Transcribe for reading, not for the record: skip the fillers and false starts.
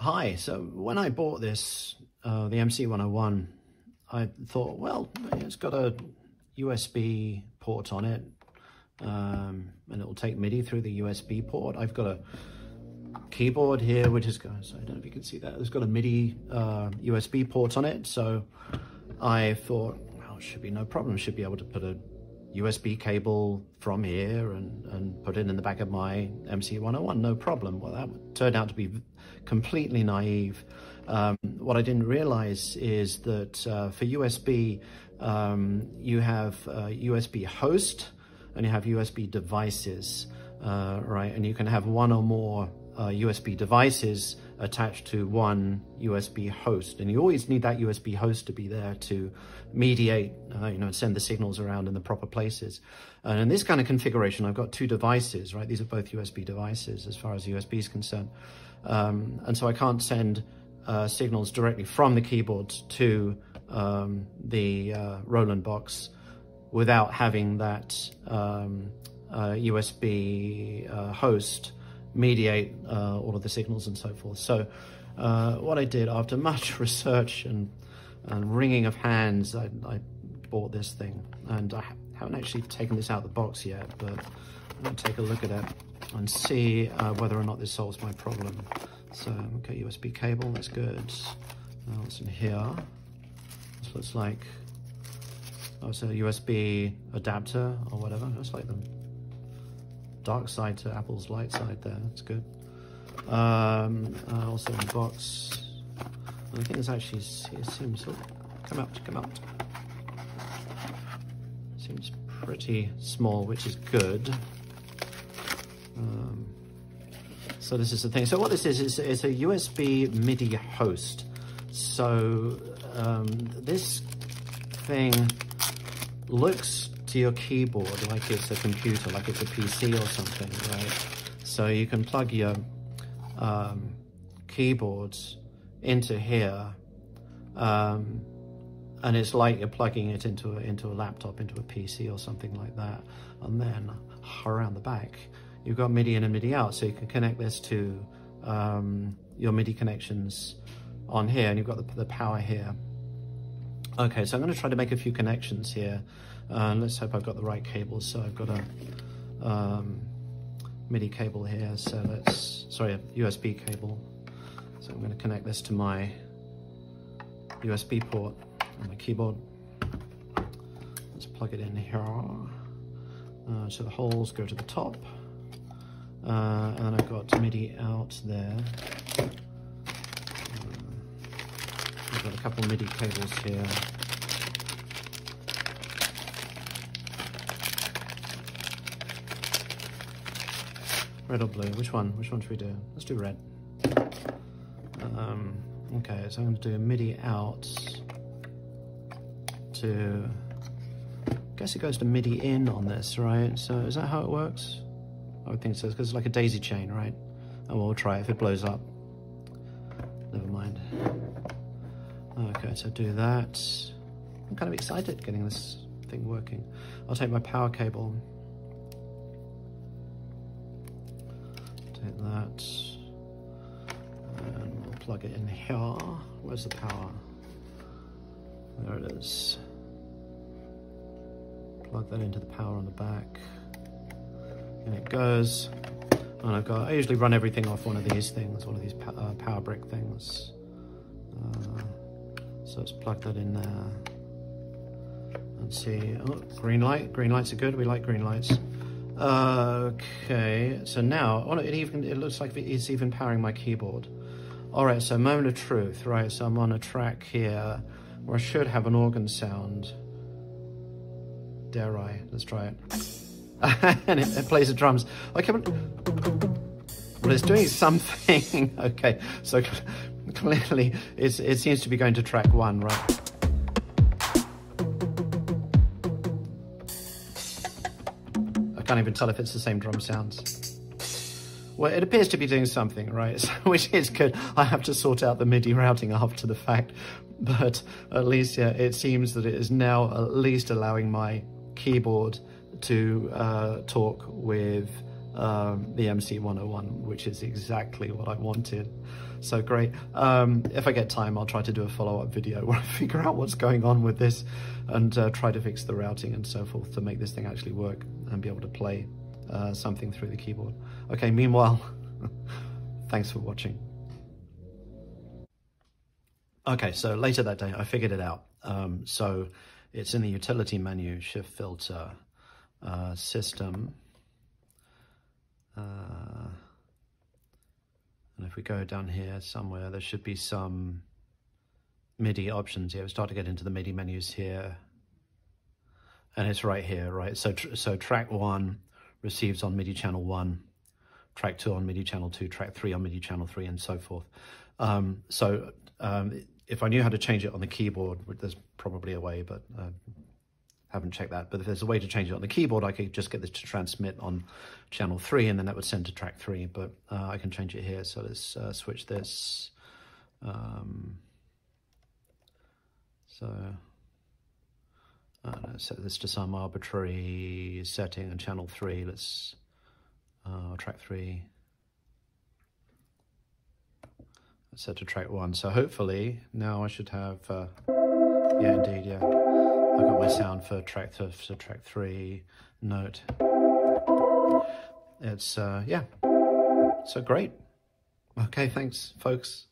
Hi, so when I bought this, the mc-101, I thought, well, it's got a USB port on it, and it will take MIDI through the USB port. I've got a keyboard here, which is, so I don't know if you can see that, it's got a MIDI USB port on it, so I thought, well, it should be no problem, should be able to put a USB cable from here and put it in the back of my mc-101, no problem. Well, that turned out to be completely naive. What I didn't realize is that for USB, you have USB host and you have USB devices, right? And you can have one or more USB devices attached to one USB host, and you always need that USB host to be there to mediate, send the signals around in the proper places. And in this kind of configuration, I've got two devices, right? These are both USB devices as far as USB is concerned. And so I can't send signals directly from the keyboard to the Roland box without having that USB host mediate all of the signals and so forth. So what I did after much research and wringing of hands, I bought this thing, and I haven't actually taken this out of the box yet, but I'm going to take a look at it and see whether or not this solves my problem. So okay, USB cable, that's good. Now what's in here? This looks like, oh, it's a USB adapter or whatever. It's like the dark side to Apple's light side there. That's good. Also in the box, I think it's actually, it seems, oh, come out. Seems pretty small, which is good. So this is the thing. So what this is a USB MIDI host. So this thing looks to your keyboard like it's a computer, like it's a PC or something, right? So you can plug your keyboards into here, and it's like you're plugging it into a laptop, into a PC or something like that. And then around the back, you've got MIDI in and MIDI out, so you can connect this to your MIDI connections on here, and you've got the power here. Okay, so I'm going to try to make a few connections here. Let's hope I've got the right cables. So I've got a MIDI cable here. So a USB cable. So I'm going to connect this to my USB port on my keyboard. Let's plug it in here. So the holes go to the top. And then I've got MIDI out there. I've got a couple MIDI cables here. Red or blue? Which one? Which one should we do? Let's do red. Okay, so I'm going to do a MIDI out to, I guess it goes to MIDI in on this, right? So is that how it works? I would think so, because it's like a daisy chain, right? Oh, well, we'll try it. If it blows up, never mind. Okay, so do that. I'm kind of excited getting this thing working. I'll take my power cable. Take that. And we'll plug it in here. Where's the power? There it is. Plug that into the power on the back. And it goes. And I usually run everything off one of these things, one of these power brick things. So let's plug that in there and see. Oh, green light. Green lights are good. We like green lights. Okay, so now it looks like it's even powering my keyboard. All right, so moment of truth, right? So I'm on a track here where I should have an organ sound. Dare I? Let's try it. And it plays the drums. Okay, well, it's doing something. Okay, so clearly it seems to be going to track 1, right? I can't even tell if it's the same drum sounds. Well, it appears to be doing something, right? Which is good. I have to sort out the MIDI routing after the fact, but at least, yeah, it seems that it is now at least allowing my keyboard to talk with the mc-101, which is exactly what I wanted. So great. If I get time, I'll try to do a follow-up video where I figure out what's going on with this and try to fix the routing and so forth to make this thing actually work and be able to play something through the keyboard. Okay, meanwhile, thanks for watching. Okay, so later that day, I figured it out. So it's in the utility menu, shift filter, system. And if we go down here somewhere, there should be some MIDI options here. We start to get into the MIDI menus here. And it's right here, right? So track 1 receives on MIDI channel 1, track 2 on MIDI channel 2, track 3 on MIDI channel 3, and so forth. If I knew how to change it on the keyboard, there's probably a way, but haven't checked that. But if there's a way to change it on the keyboard, I could just get this to transmit on channel 3, and then that would send to track 3. But I can change it here. So let's switch this. Let's set this to some arbitrary setting on channel 3. Let's track 3. Let's set to track 1. So hopefully now I should have. Yeah, indeed. Yeah. I've got my sound for track 3 note. It's, yeah, so great. Okay, thanks, folks.